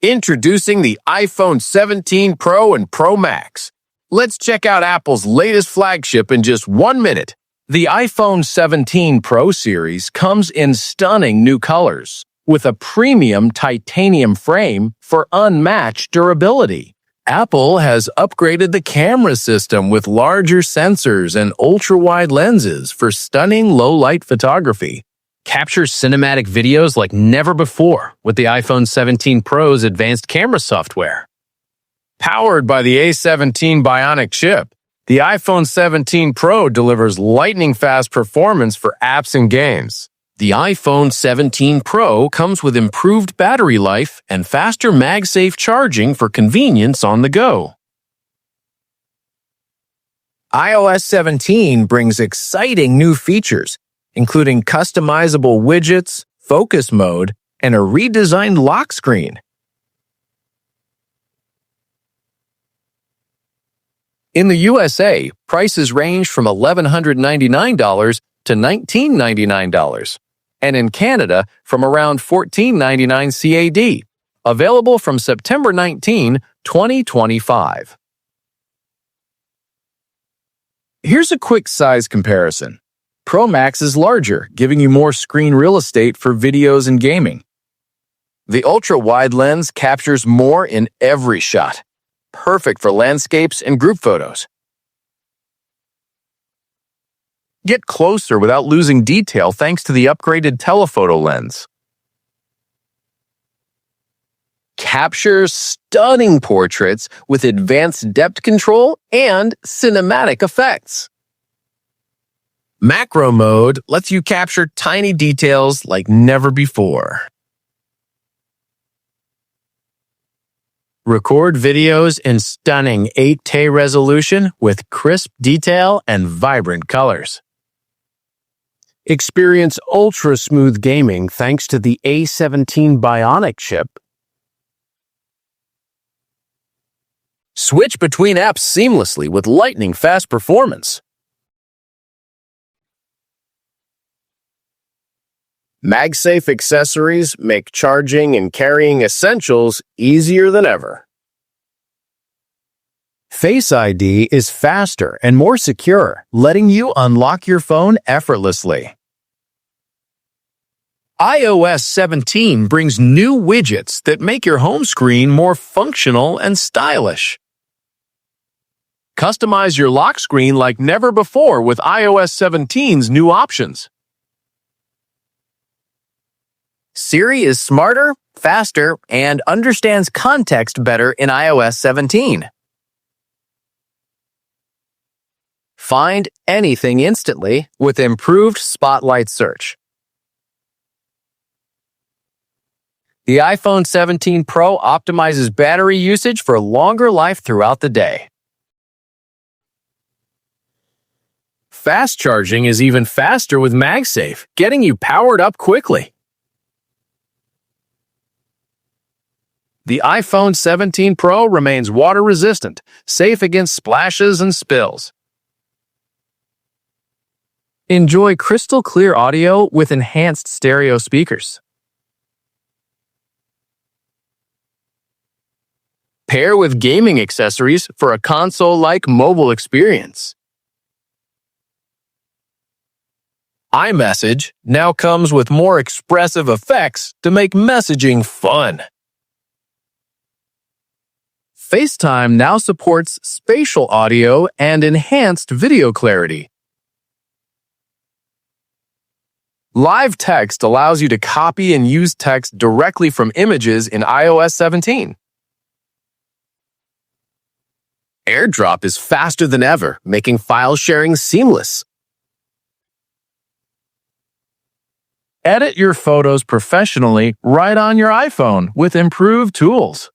Introducing the iPhone 17 Pro and Pro Max. Let's check out Apple's latest flagship in just 1 minute. The iPhone 17 Pro series comes in stunning new colors, with a premium titanium frame for unmatched durability. Apple has upgraded the camera system with larger sensors and ultra-wide lenses for stunning low-light photography. Capture cinematic videos like never before with the iPhone 17 Pro's advanced camera software. Powered by the A17 Bionic chip, the iPhone 17 Pro delivers lightning-fast performance for apps and games. The iPhone 17 Pro comes with improved battery life and faster MagSafe charging for convenience on the go. iOS 17 brings exciting new features, including customizable widgets, focus mode, and a redesigned lock screen. In the USA, prices range from $1,199 to $1,999, and in Canada from around $14.99 CAD, available from September 19, 2025. Here's a quick size comparison. Pro Max is larger, giving you more screen real estate for videos and gaming. The ultra-wide lens captures more in every shot, perfect for landscapes and group photos. Get closer without losing detail thanks to the upgraded telephoto lens. Capture stunning portraits with advanced depth control and cinematic effects. Macro mode lets you capture tiny details like never before. Record videos in stunning 8K resolution with crisp detail and vibrant colors. Experience ultra-smooth gaming thanks to the A17 Bionic chip. Switch between apps seamlessly with lightning-fast performance. MagSafe accessories make charging and carrying essentials easier than ever. Face ID is faster and more secure, letting you unlock your phone effortlessly. iOS 17 brings new widgets that make your home screen more functional and stylish. Customize your lock screen like never before with iOS 17's new options. Siri is smarter, faster, and understands context better in iOS 17. Find anything instantly with improved Spotlight search. The iPhone 17 Pro optimizes battery usage for longer life throughout the day. Fast charging is even faster with MagSafe, getting you powered up quickly. The iPhone 17 Pro remains water-resistant, safe against splashes and spills. Enjoy crystal-clear audio with enhanced stereo speakers. Pair with gaming accessories for a console-like mobile experience. iMessage now comes with more expressive effects to make messaging fun. FaceTime now supports spatial audio and enhanced video clarity. Live text allows you to copy and use text directly from images in iOS 17. AirDrop is faster than ever, making file sharing seamless. Edit your photos professionally right on your iPhone with improved tools.